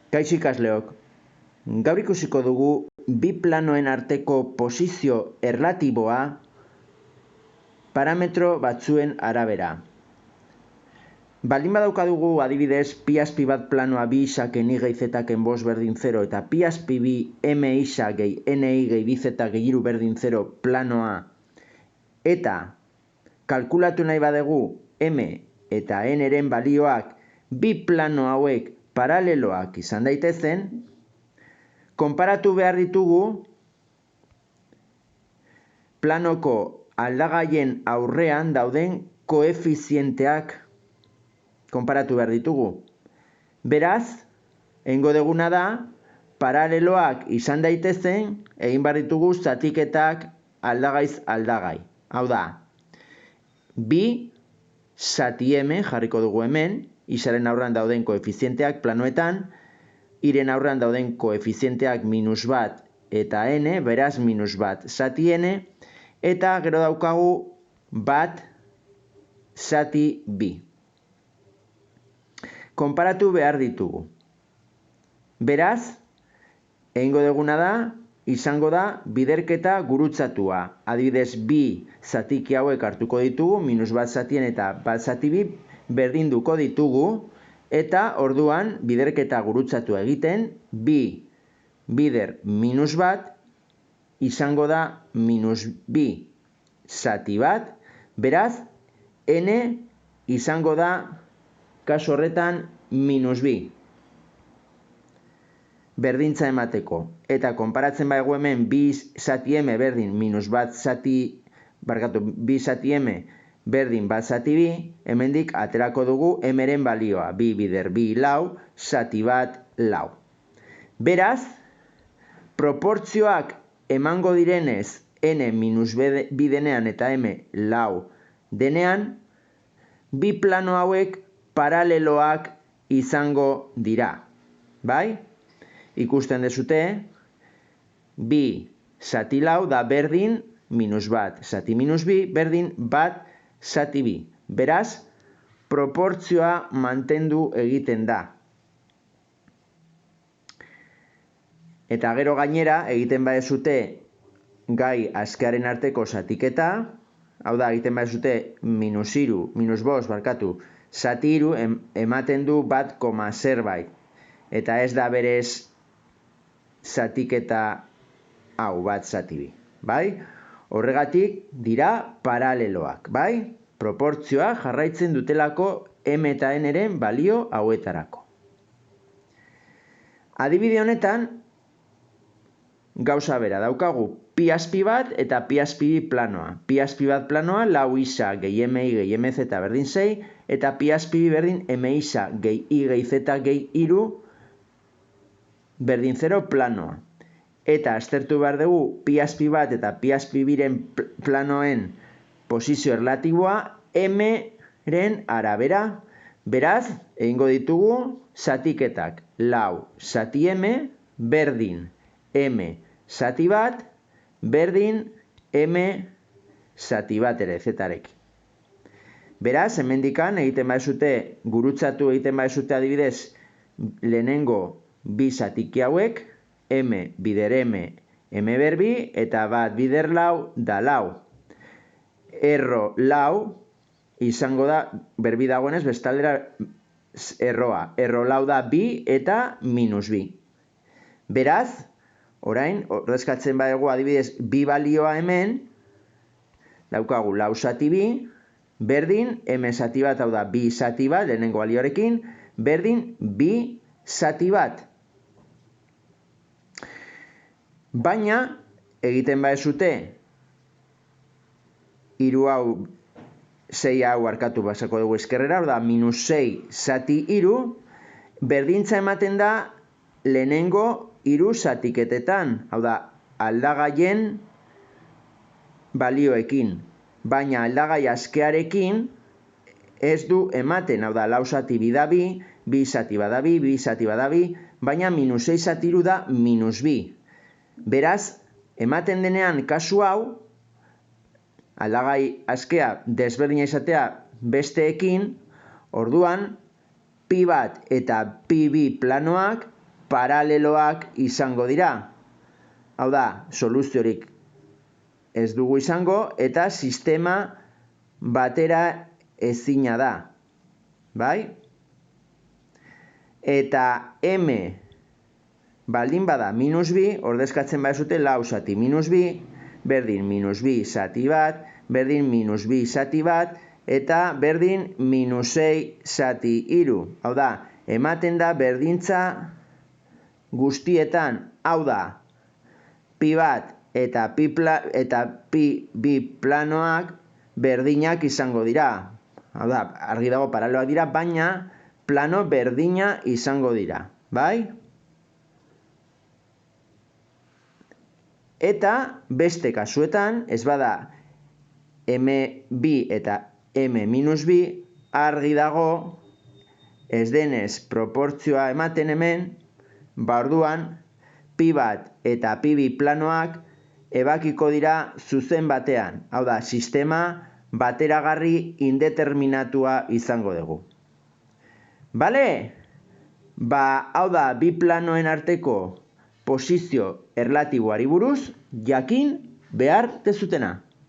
Kaixo ikasleok, gaur ikusiko dugu bi planoen arteko posizio erlatiboa parametro batzuen arabera. Baldin badaukadugu adibidez pi azpi bat planoa bi isaken i gehi zetaken bost berdin 0 eta pi azpi bi m isa gehi ni gehi bi zeta gehi iru berdin 0 planoa eta kalkulatu nahi badegu m eta n-ren balioak bi plano hauek paraleloak izan daitezen, konparatu behar ditugu planoko aldagaien aurrean dauden koefizienteak konparatu behar ditugu. Beraz, egingo duguna da, paraleloak izan daitezen, egin behar ditugu zatiketak aldagaiz aldagai. Hau da, bi zati m jarriko dugu hemen, isaren aurrean dauden koefizienteak planoetan, iren aurrean dauden koefizienteak minus bat eta n, beraz minus bat zati n, eta gero daukagu bat zati bi. Konparatu behar ditugu. Beraz, egingo duguna da, izango da biderketa gurutzatua. Adibidez, bi zatiki hauek hartuko ditugu, minus bat zatien eta bat zati bi berdinduko ditugu, eta orduan biderketa gurutzatu egiten, bi bider minus bat izango da minus bi zati bat, beraz, n izango da kasu horretan minus bi. Berdintza emateko. Eta konparatzen baigu hemen bi zati m berdin minus bat zati, bi zati m berdin bat zati bi, hemendik aterako dugu m-ren balioa. Bi bider bi lau, zati bat lau. Beraz, proportzioak emango direnez n minus bi denean eta m lau denean, bi plano hauek paraleloak izango dira. Bai? Ikusten dezute, bi zati lau da berdin minus bat zati minus bi berdin bat zati bi. Beraz, proportzioa mantendu egiten da. Eta gero gainera, egiten badezute gai askearen arteko zatiketa, hau da, egiten badezute minus bost, zati iru ematen du bat koma zerbait. Eta ez da berez zatiketa hau bat zati bi. Bai? Horregatik dira paraleloak. Bai? Proportzioa jarraitzen dutelako m eta n-ren balio hauetarako. Adibide honetan, gauza bera, daukagu pi azpi bat eta pi azpi bi planoa. Pi azpi bat planoa lau isa gehi mi gehi mz berdin 6 eta pi azpi bi berdin m isa gehi i gehi z gehi iru berdin 0 planoa. Eta aztertu behar dugu pi azpi bat eta pi azpi biren planoen posizio erlatiboa m-ren arabera. Beraz, egingo ditugu zatiketak lau zati m berdin m zati bat berdin m zati bat ere zetarekin. Beraz, hemendikan egiten badezute, gurutzatu egiten badezute adibidez lehenengo bi zatiki hauek, m bider m, m berbi, eta bat bider lau da lau. Erro lau izango da, berbi dagoenez, bestaldera erroa. Erro lau da bi eta minus bi. Beraz, orain, ordezkatzen badegu adibidez bi balioa hemen, daukagu lau zati bi, berdin, m zati bat, hau da, bi zati bat, lehenengo balioarekin, berdin, bi zati bat. Baina, egiten badezute, iru hau, 6 hau arkatu basako dugu eskerrera, hau da, minus 6 zati iru, berdintza ematen da lehenengo iru zatiketetan, hau da, aldagaien balioekin. Baina aldagai askearekin ez du ematen, hau da, lau zati bi da bi, bi zati bada bi, bi zati bada bi, baina minus 6 zati iru da minus bi. Beraz, ematen denean kasu hau, aldagai askea desberdina izatea besteekin, orduan pi bat eta pi bi planoak paraleloak izango dira. Hau da, soluziorik ez dugu izango eta sistema batera ezina da. Bai? Eta M baldin bada minus bi, ordezkatzen baduzue lau zati minus bi, berdin minus bi zati bat, berdin minus bi zati bat, eta berdin minus 6 zati hiru. Hau da, ematen da berdintza guztietan, hau da, pi bat eta pi bi planoak berdinak izango dira. Hau da, argi dago paraleloak dira, baina plano berdina izango dira. Bai? Eta beste kasuetan, ez bada M2 eta M-2, argi dago ez denez proportzioa ematen hemen, orduan pi bat eta pi bi planoak ebakiko dira zuzen batean. Hau da, sistema bateragarri indeterminatua izango dugu. Bale? Hau da, bi planoen arteko posizio erlatiboari buruz jakin behar dezutena.